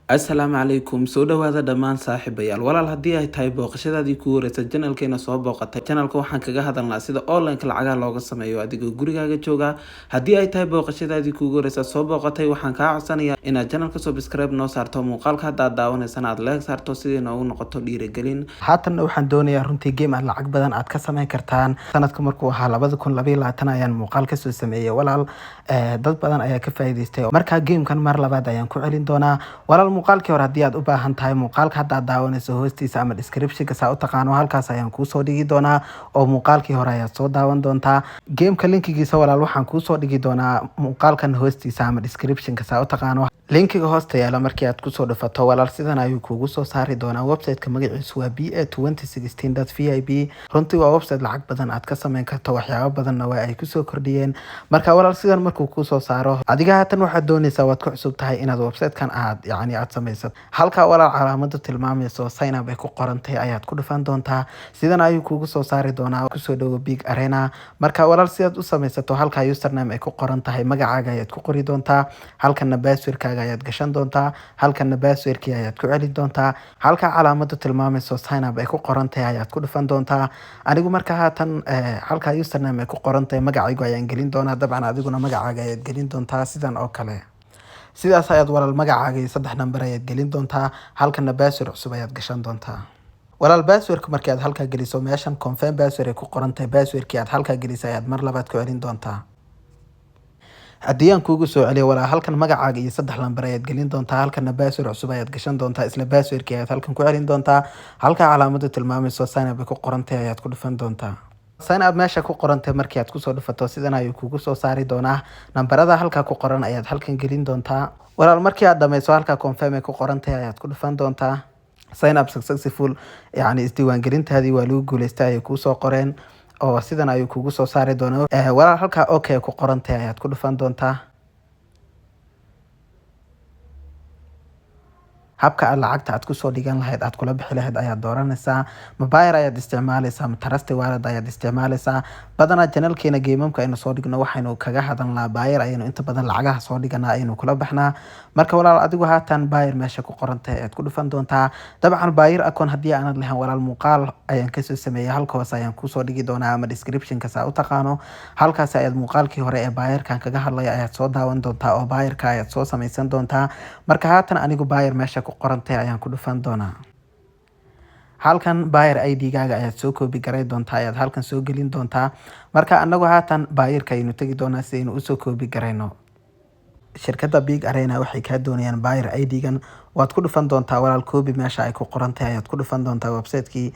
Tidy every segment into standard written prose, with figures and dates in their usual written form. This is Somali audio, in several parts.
Asalaamu calaykum soo dhawaada dhammaan saaxiibayaal walaal haddii ay tahay booqashadaadii kugu horeysa channelkeena soo booqatay channelka waxaan kaga hadalnaa sida online lacagaha looga sameeyo adigoo gurigaaga jooga haddii ay tahay booqashadaadii kugu horeysa soo booqatay waxaan kaa codsanayaa inaad channelka subscribe noo saarto muuqaalka hadda aad daawanaysana aad like saarto sidii noogu noqoto dhiirigelin haatanna waxaan doonayaa runtii game aad lacag badan aad ka samayn kartaan sanadka markuu ahaa 2022 ayaan muuqaal kasoo sameeyay walaal dad badan ayaa ka faa'iideystay markaa gamekan mar labaad ayaan ku celin doonaa walaal muuqaalkii hore haddii aad u baahan tahay muuqaalka hadda aad daawanayso hoostiisa ama descriptionka saa u taqaano halkaas ayaan kuusoo dhigi doonaa oo muuqaalkii hore ayaad soo daawan doontaa gameka linkigiisa walaal waxaan kuusoo dhigi doonaa muuqaalkan hoostiisa ama descriptionka saa u taqaano linkiga hoosta yaala markii aad kusoo dhufato walaal sidan ayuu kuugu soo saari doonaa websiteka magaciisu waa ba2016.vib runtii waa website lacag badan aad ka samayn karto waxyaabo badanna waa ay kusoo kordhiyeen marka walaal sidan markuu kusoo saaro adiga haatan waxaad doonaysaa waad ku cusub tahay inaad websitekan aad samaysato halkaa walaal calaamada tilmaamayso sign up ay ku qorantay ayaad ku dhufan doontaa sidan ayuu kuugu soo saari doonaa kusoo dhowo big arena marka walaal sidaad u samaysato halkaa username ay ku qoran tahay magacaaga ayaad ku qori doontaa halkana passwordkaaga ayaad gashan doontaa halkana passwordkii ayaad ku celin doontaa halka calaamada tilmaamayso sign up ay ku qorantahay ayaad ku dhufan doontaa anigu marka haatan halka username ay ku qorantahay magacaygu ayaan gelin doonaa dabcan adiguna magacaaga ayaad gelin doontaa sidan oo kale sidaas ayaad walaal magacaaga iyo 3 number ayaad gelin doontaa halkana password cusub ayaad gashan doontaa walaal passwordka markii aad halka geliso meeshan confirm password ay ku qorantahay passwordkii aad halka gelisay ayaad mar labaad ku celin doontaa haddii aan kuugu soo celiyo walaal halkan magacaaga iyo 3 lambar ayaad gelin doontaa halkana password cusub ayaad gashan doontaa isla passwordkii ayaad halkan ku celin doontaa halka calaamada tilmaamayso sign up ay ku qorantahay ayaad ku dhufan doontaa sign up meesha ku qorantay markii aad kusoo dhufato sidan ayuu kuugu soo saari doonaa nambarada halka ku qoran ayaad halkan gelin doontaa walaal markii aad dhameyso halka confirm ay ku qorantahay ayaad ku dhufan doontaa sign up successful isdiiwaangelintaadii waa lagu guuleystay ay kuusoo qoreen oo sidan ayuu kuugu soo saari doonaa walaal halka okay ku qorantahay ayaad ku dhufan doontaa habka aad lacagta aad kusoo dhigan lahayd aad kula bixi lahayd ayaad dooranaysaa mobile ayaad isticmaalaysaa trust wallet ayaad isticmaalaysaa badanaa channelkeena geemamka aynu soo dhigno waxaynu kaga hadalnaa buyer ayaynu inta badan lacagaha soo dhiganaa ayaynu kula baxnaa marka walaal adigu haatan buyer meesha ku qorantahay ayaad ku dhufan doontaa dabcan buyer account haddii aanad lahayn walaal muuqaal ayaan kasoo sameeyay halka hoose ayaan kusoo dhigi doonaa ama descriptionka saa u taqaano halkaas ayaad muuqaalkii hore ee buyerkan kaga hadlaya ayaad soo daawan doontaa oo buyerka ayaad soo samaysan doontaa marka haatan anigu buyer meesha ku qorantay ayaan ku dhufan doonaa halkan buyer ID-gaaga ayaad soo koobi garay doontaa ayaad halkan soo gelin doontaa marka anagu haatan buyerka aynu tegi doonaa si aynu usoo koobi garayno shirkadda big arena waxay kaa doonayaan buyer ID-gan waad ku dhufan doontaa walaal koobi meesha ay ku qorantahay ayaad ku dhufan doontaa websitekii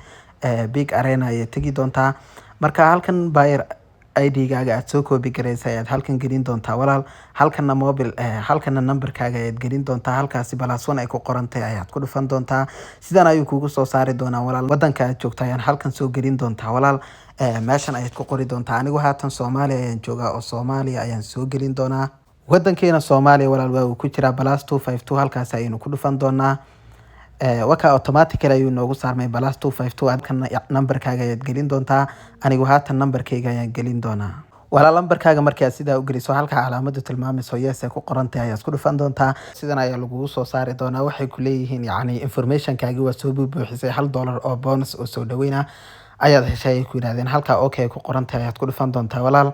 big arena ayay tegi doontaa marka halkan buyer ID-gaaga aad soo koobi garaysa ayaad halkan gelin doontaa walaal halkana mobile halkana numberkaaga ayaad gelin doontaa halkaasi +1 ay ku qorantahay ayaad ku dhufan doontaa sidan ayuu kuugu soo saari doonaa walaal wadanka aad joogto ayaan halkan soo gelin doontaa walaal meeshan ayaad ku qori doontaa anigu haatan Soomaaliya ayaan joogaa oo Soomaaliya ayaan soo gelin doonaa wadankeena Soomaaliya walaal waa uu ku jiraa +252 halkaas ayaynu ku dhufan doonaa waka automatically ayuu noogu saarmay +252 adkan numberkaaga ayaad gelin doontaa anigu haatan numberkayga ayaan gelin doonaa walaal numberkaaga markii aad sidaa u geliso halka calaamada tilmaamayso yes ay ku qorantahay ayaad ku dhufan doontaa sidan ayaa lagugu soo saari doonaa waxay ku leeyihiin informationkaagi waa soo buuxisay $1 oo bonus oo soo dhaweyna ayaad heshay ay ku yiraahdeen halka okay ku qorantahay ayaad ku dhufan doontaa walaal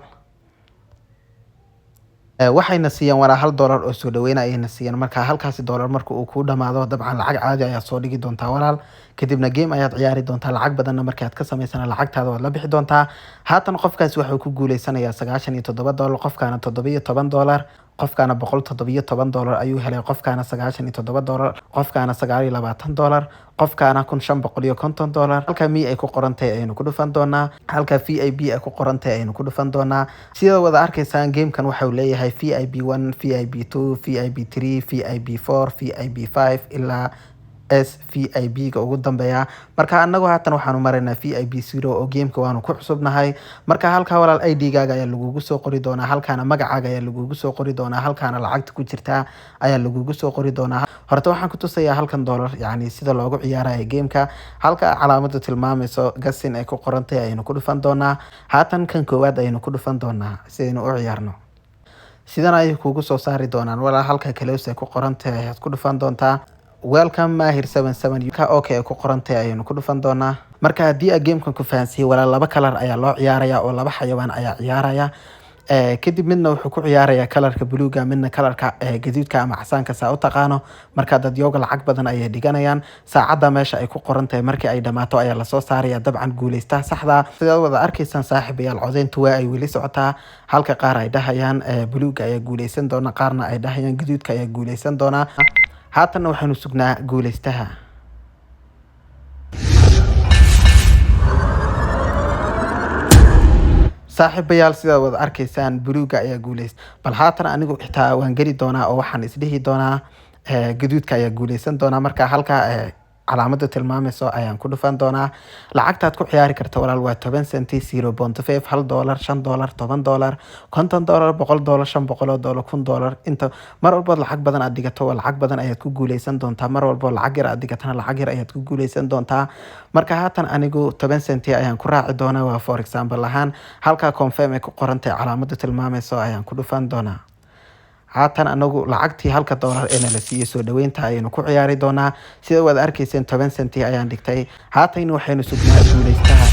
waxayna siiyaan walaal $1 oo soo dhaweyn ayayna siiyaan marka halkaasi $1 marka uu ku dhamaado dabcan lacag caadi ayaad soo dhigi doontaa walaal kadibna game ayaad ciyaari doontaa lacag badanna markii aad ka samaysana lacagtaada waad la bixi doontaa haatan qofkaasi wuxuu ku guuleysanayaa $97 qofkaana $17 qofkaana $117 ayuu helay qofkaana $97 qofkaana $29 qofkaana $1550 halka mi ay ku qorantahay ayaynu ku dhufan doonaa halka VIP ay ku qorantahay ayaynu ku dhufan doonaa sida wada arkaysaan gamekan waxa uu leeyahay VIP1 VIP2 VIP3 VIP4 VIP5 ilaa VIP-ga ugu dambeeya marka anagu haatan waxaanu maraynaa VIP0 oo gameka waanu ku cusubnahay marka halka walaal ID-gaaga ayaa lagugu soo qori doonaa halkaana magacaaga ayaa lagugu soo qori doonaa halkaana lacagta ku jirta ayaa lagugu soo qori doonaa horta waxaan ku tusayaa halkan $1 sida loogu ciyaarayo gameka halka calaamada tilmaamayso gasin ay ku qorantahay ayaynu ku dhufan doonaa haatan kan koowaad ayaynu ku dhufan doonaa si aynu u ciyaarno sidan ayay kuugu soo saari doonaan walaal halka kale ay ku qorantahay ayaad ku dhufan doontaa welcome mahir 77 ka okay ku qorantay ayaynu ku dhufan doonaa. Marka haddii aad gamekan ku fahansiiyay walaal laba kalar ayaa loo ciyaaraya oo laba xayawaan ayaa ciyaaraya. kadib midna wuxuu ku ciyaarayaa kalarka buluuga, midna kalarka gaduudka ama casaanka saa u taqaano. Marka dad yoga lacag badan ayay dhiganayaan. Saacada meesha ay ku qoran tahay markii ay dhamaato ayaa lasoo saaraya dabcan guuleystaha saxda. Sidaad wada arkaysaan saaxiibayaal, codeyntu waa ay weli socotaa. Halka qaar ay dhahayaan buluuga ayaa guuleysan doona, qaarna ay dhahayaan gaduudka ayaa guuleysan doona. Haatan waxaanu sugnaa guuleystaha. saaxiibayaal sidaad wada arkaysaan buluuga ayaa guuleysta. Bal haatan anigu xitaa waan geli doonaa oo waxaan isdhihi doonaa gaduudka ayaa guuleysan doona. Marka halka calaamada tilmaamayso ayaan ku dhufan doonaa. Lacagtaad ku ciyaari karta walaal waa 10 senti, 0.5, $1, $5, $10, $50, $100, $500, $1,000, inta mar walba lacag badan aad dhigato waa lacag badan ayaad ku guuleysan doontaa. Mar walba lacag yar aad dhigatana lacag yar ayaad ku guuleysan doontaa. Marka haatan anigu 10 senti ayaan ku raaci doonaa, waa for example ahaan halka confirm ay ku qoran tahay calaamada tilmaamayso ayaan ku dhufan doonaa. haatan anagu lacagtii $1 ee la siiyay soo dhaweynta ayaynu ku ciyaari doonaa. Sida wada arkayseen 10 senti ayaan dhigtay. haatan waxaynu sugnaa guuleystaha.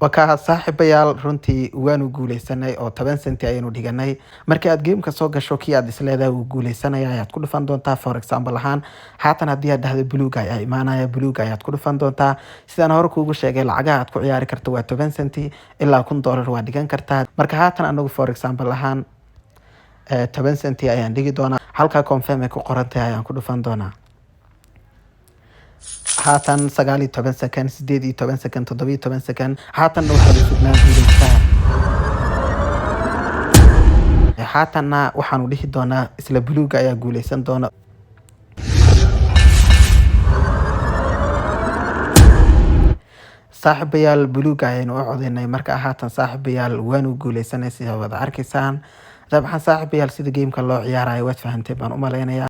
waka saaxiibayaal runtii waanu guuleysanay oo 10 senti ayaynu dhiganay. markii aad gameka soo gasho kii aad isleedahay uu guuleysanaya ayaad ku dhufan doontaa. for example ahaan haatan haddii aad dhahdo buluuga ayaa imaanaya, buluuga ayaad ku dhufan doontaa. sidaan hore kuugu sheegay lacagaha aad ku ciyaari karto waa 10 senti ilaa $1,000 waa dhigan kartaa. marka haatan anagu for example ahaan 10 senti ayaan dhigi doonaa. halka confirm ay ku qoran tahay ayaan ku dhufan doonaa. haatan 19 second, 18 second, 17 second. haatan waxaanu sugnaa guuleystaha. haatanna waxaanu dhihi doonaa isla buluuga ayaa guuleysan doona. saaxiibayaal buluuga ayaynu u codeynay. marka haatan saaxiibayaal waanu guuleysanay sida wada arkaysaan. dabcan saaxiibayaal sida gameka loo ciyaarayo waad fahanteen baan u maleynayaa.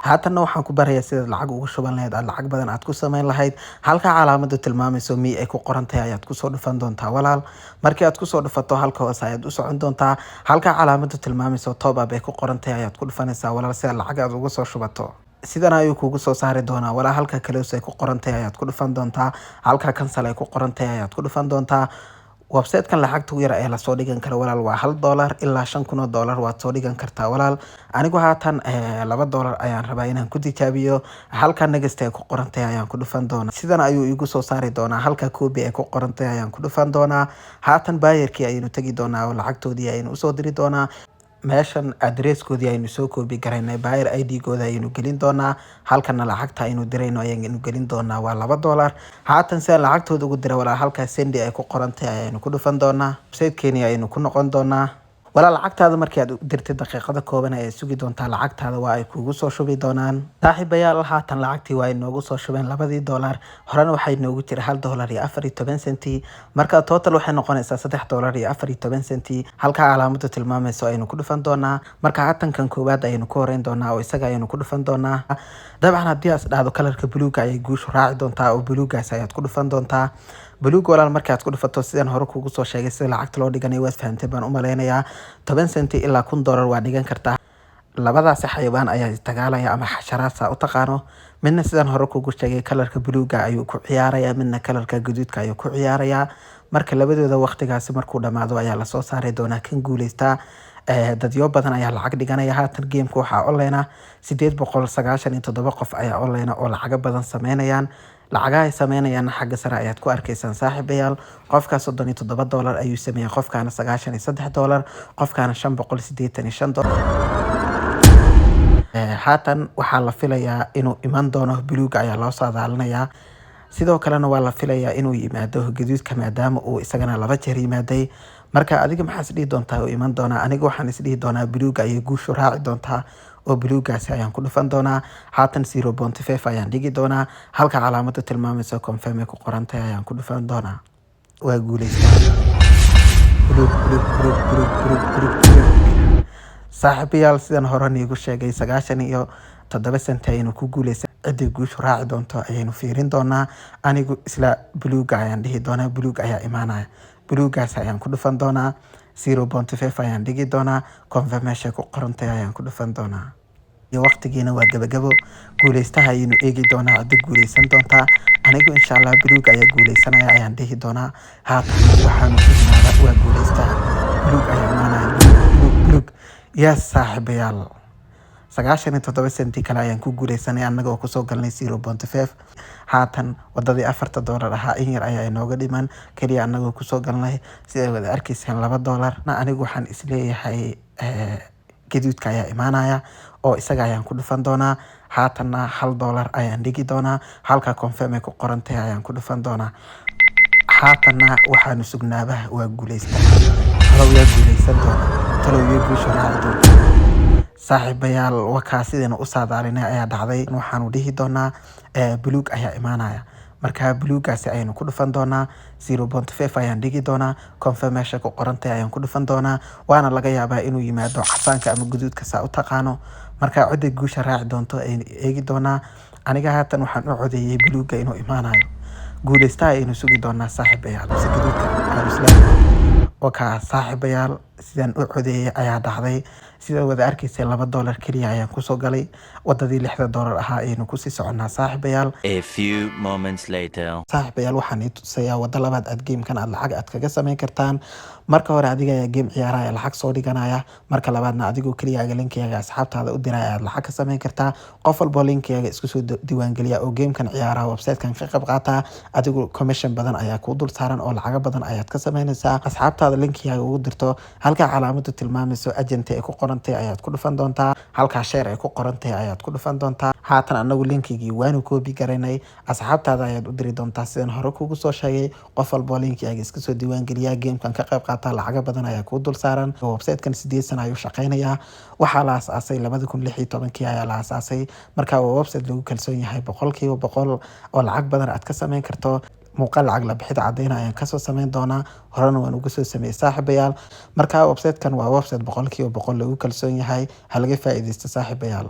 haatan waxaan ku barayaa sida lacag ugu shuban lahayd, aad lacag badan aad ku sameyn lahayd. halka calaamada tilmaamayso mi ay ku qoran tahay ayaad kusoo dhufan doontaa walaal. markii aad kusoo dhufato halka hoose ayaad u socon doontaa. halka calaamada tilmaamayso top up ay ku qoran tahay ayaad ku dhufanaysaa walaal si aad lacag aad uga soo shubato. sidan ayuu kugu soo saari doonaa walaal. halka close ay ku qoran tahay ayaad ku dhufan doontaa. halka cancel ay ku qoran tahay ayaad ku dhufan doontaa. website-kan lacagta ugu yar ee la soo dhigan karo walaal waa $1 ilaa $5,000 waad soo dhigan kartaa walaal. anigu haatan $2 ayaan rabaa inaan ku tijaabiyo. halka next ay ku qoran tahay ayaan ku dhufan doonaa. sidan ayuu igu soo saari doonaa. halka copy ay ku qoran tahay ayaan ku dhufan doonaa. haatan buyerkii ayaynu tagi doonaa oo lacagtoodii ayaynu usoo diri doonaa. meeshan adresskoodii aynu soo koobi garaynay, buyer ID gooda ayaynu gelin doonaa. halkana lacagta aynu dirayno ayaynu gelin doonaa waa $2. haatan si aan lacagtooda ugu dira walaal halka sendi ay ku qoran tahay ayaynu ku dhufan doonaa. website-keeni ayaynu ku noqon doonaa. walaal lacagtaada markii aad dirtay daqiiqada kooban ay sugi doontaa. lacagtaada waa ay kugu soo shubi doonaan. saaxiibayaal haatan lacagtii waa ay noogu soo shubeen $2. horena waxay noogu jira $1 iyo 14 senti. marka total waxay noqonaysaa $3 iyo 14 senti. halka calaamada tilmaamayso ayaynu ku dhufan doonaa. marka haatan kan koowaad ayaynu ku horeyn doonaa oo isaga ayaynu ku dhufan doonaa. dabcan haddii aad dhahdo kalarka buluuga ayay guushu raaci doontaa oo buluugaas ayaad ku dhufan doontaa. buluug walaal markaad ku dhufato sidaan hore kugu soo sheegay sida lacagta loo dhiganayo waad fahanteen baan u maleynayaa. 10 senti ilaa $1,000 waa dhigan kartaa. labadaasi xayawaan ayaa dagaalaya ama xasharaad saa u taqaano. midna sidaan hore kugu sheegay kalarka buluuga ayuu ku ciyaarayaa, midna kalarka gaduudka ayuu ku ciyaarayaa. marka labadooda waqtigaasi markuu dhamaado ayaa lasoo saari doonaa kan guuleystaa. dadyo badan ayaa lacag dhiganaya. haatan gameka waxaa online 897 qof ayaa online oo lacaga badan sameynayaan. lacagaha ay sameynayaan xagga sare ayaad ku arkaysaan saaxiibayaal. qofka $37 ayuu sameeyay, qofkaana $93, qofkaana $585. haatan waxaa la filayaa inuu iman doono buluuga ayaa loo saadaalinayaa. sidoo kalena waa la filayaa inuu yimaado gaduudka maadaama uu isagana 2 jeer yimaaday. marka adiga maxaa isdhihi doontaa uu iman doonaa? aniga waxaan isdhihi doonaa buluuga ayay guushu raaci doontaa oo buluugaasi ayaan ku dhufan doonaa. haatan 0.5 ayaan dhigi doonaa. halka calaamada tilmaamayso confirm ay ku qoran tahay ayaan ku dhufan doonaa. waa guuleystaa. saaxiibayaal sidaan hore niigu sheegay 97 senti ayaynu ku guuleysan. cidii guushu raaci doonto ayaynu fiirin doonaa. anigu isla buluuga ayaan dhihi doonaa. buluug ayaa imaanaya. buluugaas ayaan ku dhufan doonaa. 0.5 ayaan dhigi doonaa, confirmation ku qorantay ayaan ku dhufan doonaa. iyo waqtigiina waa gabagabo. Guuleystaha ayaynu eegi doonaa cidda guuleysan doontaa. Anigu insha Allah buluug ayaa guuleysanaya ayaan dhihi doonaa. Haatan waxaanu fiirinayaa waa guuleystaha buluug ayaa imaanaya. Buluug yes saaxiibayaal 97 senti kale ayaan ku guuleysanay annagoo kusoo galnay 0.5. haatan wadadii $4 ahaa in yar ayaa inooga dhiman kaliya annagoo kusoo galnay sida wada arkaysaan $2. Anigu waxaan isleeyahay gaduudka ayaa imaanaya oo isaga ayaan ku dhufan doonaa. haatanna $1 ayaan dhigi doonaa, halka confirm ay ku qorantay ayaan ku dhufan doonaa. haatanna waxaanu sugnaaba waa guuleysta. Halow yaa guuleysan doona, talow yaa guusha raaci doonta. saaxiibayaal wakaa sidayna u saadaalinay ayaa dhacday. waxaanu dhihi doonaa buluug ayaa imaanaya. marka buluugaasi ayaynu ku dhufan doonaa. 0.5 ayaan dhigi doonaa, confirmation ku qorantay ayaan ku dhufan doonaa. waana laga yaabaa inuu yimaado casaanka ama guduudka saa u taqaano. marka codey guusha raaci doonto ayaynu eegi doonaa. aniga haatan waxaan u codeeyay buluuga inuu imaanayo. guuleystaha ayaynu sugi doonaa saaxiibayaal, si guduudka aan islaahay. wakaa saaxiibayaal sidaan u codeeyay ayaa dhacday. sida wada arkaysay $2 kaliya ayaan kusoo galay. wadadii $6 ahaa ayaynu kusii soconaa saaxiibayaal. A few moments later. saaxiibayaal waxaan i tusayaa wada labaad aad gamekan aad lacag aad kaga samayn kartaan. marka hore adiga ayaa game ciyaaraya lacag soo dhiganaya. marka labaadna adigoo kaliya linkiga asxaabtaada u diraya aad lacag ka samayn kartaa. qof walbo linkiga isku soo diiwaangeliya oo gamekan ciyaara website-kan ka qayb qaata. adigu commission badan ayaa ku dul saaran oo lacag badan ayaad ka samaynaysaa. asxaabtaada linkiga ugu dirto halka calaamadu tilmaamayso agent ay ku qorantay ayaad ku dhufan doontaa. halka share ay ku qorantay ayaad ku dhufan doontaa. haatan anagu linkigii waanu copy garaynay. asxaabtaada ayaad u diri doontaa sidaan hore kugu soo sheegay. qof walbo linkiga iska soo diiwaangeliya gamekan ka qayb qaata lacag badan ayaa ku dul saaran. website-kan 8 sano ayuu shaqeynayaa. waxaa la aasaasay 2016 ayaa la aasaasay. marka waa website lagu kalsoon yahay 100% oo lacag badan aad ka samayn karto. muuqaal lacag la bixid cadeyna ayaan kasoo samayn doonaa. horena waan uga soo sameeyay saaxiibayaal. marka website-kan waa website 100% lagu kalsoon yahay. ha laga faa'iideysto saaxiibayaal.